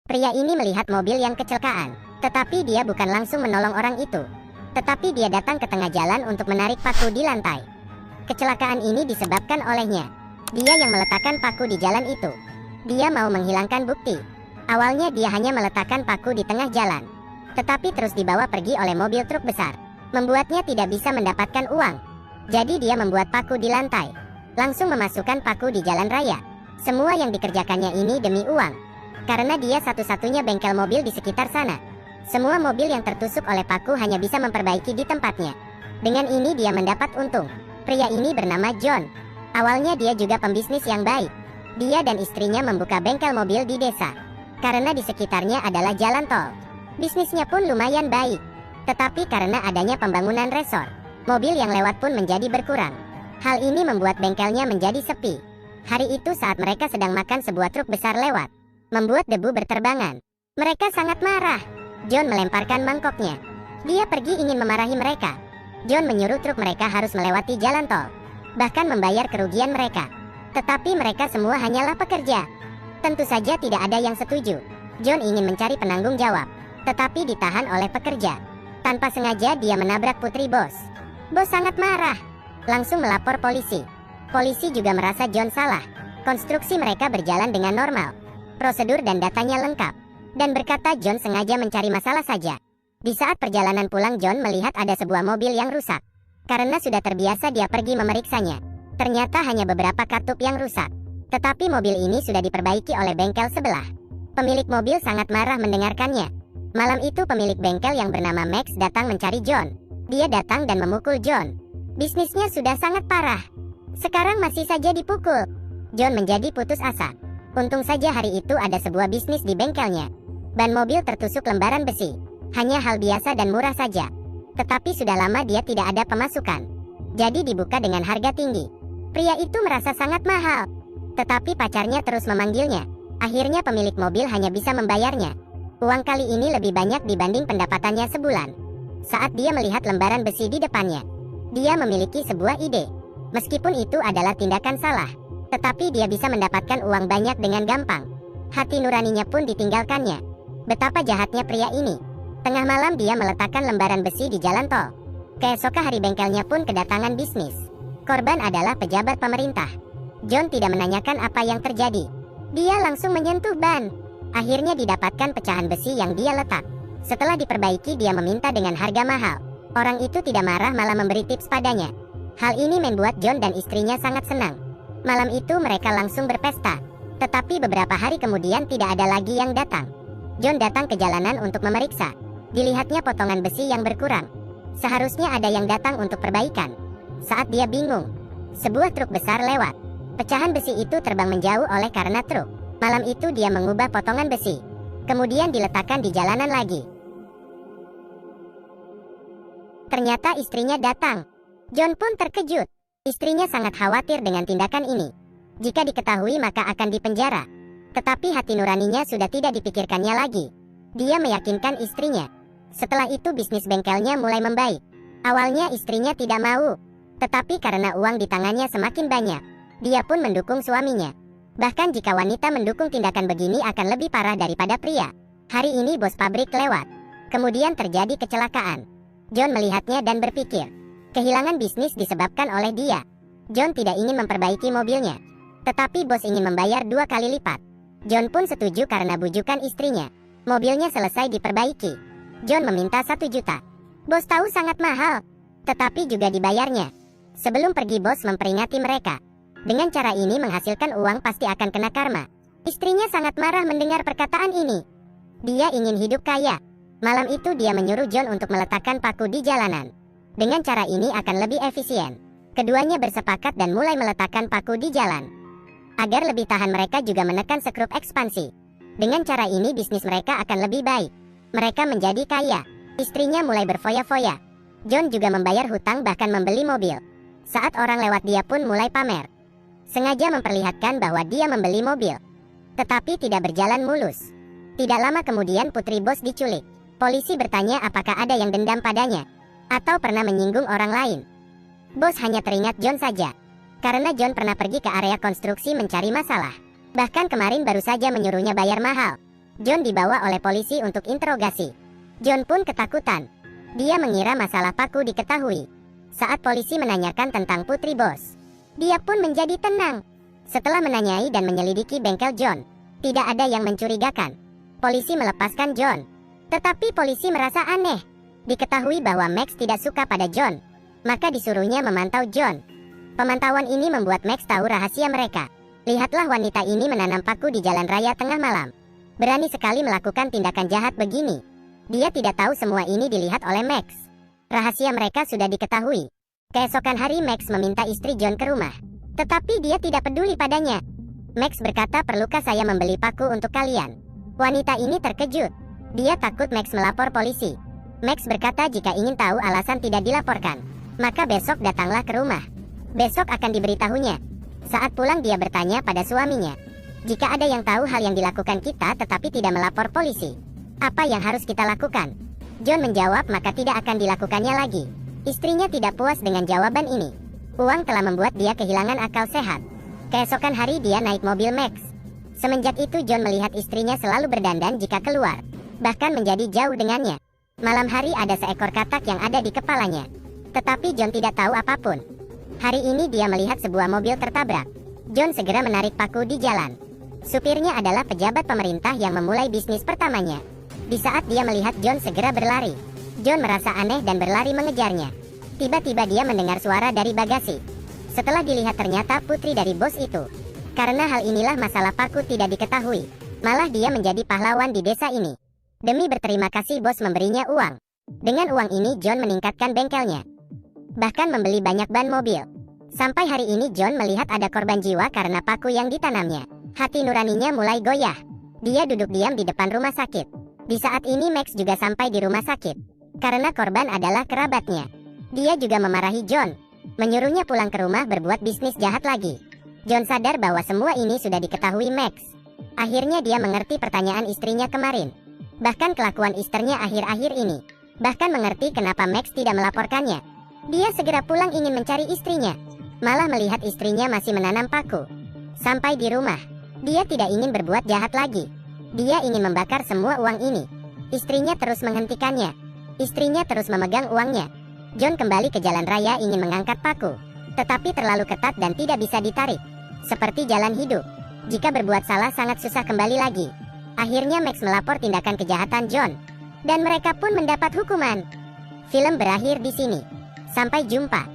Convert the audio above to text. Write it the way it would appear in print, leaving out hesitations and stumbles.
Pria ini melihat mobil yang kecelakaan, tetapi dia bukan langsung menolong orang itu. Tetapi dia datang ke tengah jalan untuk menarik paku di lantai. Kecelakaan ini disebabkan olehnya. Dia yang meletakkan paku di jalan itu. Dia mau menghilangkan bukti. Awalnya dia hanya meletakkan paku di tengah jalan, tetapi terus dibawa pergi oleh mobil truk besar, membuatnya tidak bisa mendapatkan uang. Jadi dia membuat paku di lantai, langsung memasukkan paku di jalan raya. Semua yang dikerjakannya ini demi uang, karena dia satu-satunya bengkel mobil di sekitar sana. Semua mobil yang tertusuk oleh paku hanya bisa memperbaiki di tempatnya. Dengan ini dia mendapat untung. Pria ini bernama John. Awalnya dia juga pembisnis yang baik. Dia dan istrinya membuka bengkel mobil di desa, karena di sekitarnya adalah jalan tol. Bisnisnya pun lumayan baik. Tetapi karena adanya pembangunan resor, mobil yang lewat pun menjadi berkurang. Hal ini membuat bengkelnya menjadi sepi. Hari itu saat mereka sedang makan, sebuah truk besar lewat, membuat debu berterbangan. Mereka sangat marah. John melemparkan mangkoknya. Dia pergi ingin memarahi mereka. John menyuruh truk mereka harus melewati jalan tol, bahkan membayar kerugian mereka. Tetapi mereka semua hanyalah pekerja. Tentu saja tidak ada yang setuju. John ingin mencari penanggung jawab, tetapi ditahan oleh pekerja. Tanpa sengaja dia menabrak putri bos. Bos sangat marah, langsung melapor polisi. Polisi juga merasa John salah. Konstruksi mereka berjalan dengan normal, prosedur dan datanya lengkap, dan berkata John sengaja mencari masalah saja. Di saat perjalanan pulang, John melihat ada sebuah mobil yang rusak. Karena sudah terbiasa, dia pergi memeriksanya. Ternyata hanya beberapa katup yang rusak, tetapi mobil ini sudah diperbaiki oleh bengkel sebelah. Pemilik mobil sangat marah mendengarkannya. Malam itu pemilik bengkel yang bernama Max datang mencari John. Dia datang dan memukul John. Bisnisnya sudah sangat parah, sekarang masih saja dipukul. John menjadi putus asa. Untung saja hari itu ada sebuah bisnis di bengkelnya. Ban mobil tertusuk lembaran besi. Hanya hal biasa dan murah saja. Tetapi sudah lama dia tidak ada pemasukan, jadi dibuka dengan harga tinggi. Pria itu merasa sangat mahal, tetapi pacarnya terus memanggilnya. Akhirnya pemilik mobil hanya bisa membayarnya. Uang kali ini lebih banyak dibanding pendapatannya sebulan. Saat dia melihat lembaran besi di depannya, dia memiliki sebuah ide. Meskipun itu adalah tindakan salah, tetapi dia bisa mendapatkan uang banyak dengan gampang. Hati nuraninya pun ditinggalkannya. Betapa jahatnya pria ini. Tengah malam dia meletakkan lembaran besi di jalan tol. Keesokan hari bengkelnya pun kedatangan bisnis. Korban adalah pejabat pemerintah. John tidak menanyakan apa yang terjadi. Dia langsung menyentuh ban. Akhirnya didapatkan pecahan besi yang dia letak. Setelah diperbaiki, dia meminta dengan harga mahal. Orang itu tidak marah, malah memberi tips padanya. Hal ini membuat John dan istrinya sangat senang. Malam itu mereka langsung berpesta. Tetapi beberapa hari kemudian tidak ada lagi yang datang. John datang ke jalanan untuk memeriksa. Dilihatnya potongan besi yang berkurang. Seharusnya ada yang datang untuk perbaikan. Saat dia bingung, sebuah truk besar lewat. Pecahan besi itu terbang menjauh oleh karena truk. Malam itu dia mengubah potongan besi, kemudian diletakkan di jalanan lagi. Ternyata istrinya datang. John pun terkejut. Istrinya sangat khawatir dengan tindakan ini. Jika diketahui maka akan dipenjara. Tetapi hati nuraninya sudah tidak dipikirkannya lagi. Dia meyakinkan istrinya. Setelah itu bisnis bengkelnya mulai membaik. Awalnya istrinya tidak mau, tetapi karena uang di tangannya semakin banyak, dia pun mendukung suaminya. Bahkan jika wanita mendukung tindakan begini akan lebih parah daripada pria. Hari ini bos pabrik lewat. Kemudian terjadi kecelakaan. John melihatnya dan berpikir, kehilangan bisnis disebabkan oleh dia. John tidak ingin memperbaiki mobilnya, tetapi bos ingin membayar 2 kali lipat. John pun setuju karena bujukan istrinya. Mobilnya selesai diperbaiki. John meminta 1 juta. Bos tahu sangat mahal, tetapi juga dibayarnya. Sebelum pergi bos memperingati mereka. Dengan cara ini menghasilkan uang pasti akan kena karma. Istrinya sangat marah mendengar perkataan ini. Dia ingin hidup kaya. Malam itu dia menyuruh John untuk meletakkan paku di jalanan. Dengan cara ini akan lebih efisien. Keduanya bersepakat dan mulai meletakkan paku di jalan. Agar lebih tahan, mereka juga menekan skrup ekspansi. Dengan cara ini bisnis mereka akan lebih baik. Mereka menjadi kaya. Istrinya mulai berfoya-foya. John juga membayar hutang, bahkan membeli mobil. Saat orang lewat dia pun mulai pamer. Sengaja memperlihatkan bahwa dia membeli mobil. Tetapi tidak berjalan mulus. Tidak lama kemudian putri bos diculik. Polisi bertanya apakah ada yang dendam padanya, atau pernah menyinggung orang lain. Bos hanya teringat John saja. Karena John pernah pergi ke area konstruksi mencari masalah. Bahkan kemarin baru saja menyuruhnya bayar mahal. John dibawa oleh polisi untuk interogasi. John pun ketakutan. Dia mengira masalah Paku diketahui. Saat polisi menanyakan tentang putri bos, dia pun menjadi tenang. Setelah menanyai dan menyelidiki bengkel John, tidak ada yang mencurigakan. Polisi melepaskan John. Tetapi polisi merasa aneh. Diketahui bahwa Max tidak suka pada John, maka disuruhnya memantau John. Pemantauan ini membuat Max tahu rahasia mereka. Lihatlah wanita ini menanam paku di jalan raya tengah malam. Berani sekali melakukan tindakan jahat begini. Dia tidak tahu semua ini dilihat oleh Max. Rahasia mereka sudah diketahui. Keesokan hari Max meminta istri John ke rumah. Tetapi dia tidak peduli padanya. Max berkata, perlukah saya membeli paku untuk kalian? Wanita ini terkejut. Dia takut Max melapor polisi. Max berkata jika ingin tahu alasan tidak dilaporkan, maka besok datanglah ke rumah. Besok akan diberitahunya. Saat pulang dia bertanya pada suaminya, jika ada yang tahu hal yang dilakukan kita tetapi tidak melapor polisi, apa yang harus kita lakukan? John menjawab maka tidak akan dilakukannya lagi. Istrinya tidak puas dengan jawaban ini. Uang telah membuat dia kehilangan akal sehat. Keesokan hari dia naik mobil Max. Semenjak itu John melihat istrinya selalu berdandan jika keluar, bahkan menjadi jauh dengannya. Malam hari ada seekor katak yang ada di kepalanya. Tetapi John tidak tahu apapun. Hari ini dia melihat sebuah mobil tertabrak. John segera menarik paku di jalan. Supirnya adalah pejabat pemerintah yang memulai bisnis pertamanya. Di saat dia melihat John segera berlari, John merasa aneh dan berlari mengejarnya. Tiba-tiba dia mendengar suara dari bagasi. Setelah dilihat ternyata putri dari bos itu. Karena hal inilah masalah paku tidak diketahui. Malah dia menjadi pahlawan di desa ini. Demi berterima kasih bos memberinya uang. Dengan uang ini John meningkatkan bengkelnya. Bahkan membeli banyak ban mobil. Sampai hari ini John melihat ada korban jiwa karena paku yang ditanamnya. Hati nuraninya mulai goyah. Dia duduk diam di depan rumah sakit. Di saat ini Max juga sampai di rumah sakit. Karena korban adalah kerabatnya. Dia juga memarahi John, menyuruhnya pulang ke rumah berbuat bisnis jahat lagi. John sadar bahwa semua ini sudah diketahui Max. Akhirnya dia mengerti pertanyaan istrinya kemarin. Bahkan kelakuan istrinya akhir-akhir ini. Bahkan mengerti kenapa Max tidak melaporkannya. Dia segera pulang ingin mencari istrinya. Malah melihat istrinya masih menanam paku. Sampai di rumah, dia tidak ingin berbuat jahat lagi. Dia ingin membakar semua uang ini. Istrinya terus menghentikannya. Istrinya terus memegang uangnya. John kembali ke jalan raya ingin mengangkat paku. Tetapi terlalu ketat dan tidak bisa ditarik. Seperti jalan hidup. Jika berbuat salah sangat susah kembali lagi. Akhirnya Max melapor tindakan kejahatan John. Dan mereka pun mendapat hukuman. Film berakhir di sini. Sampai jumpa.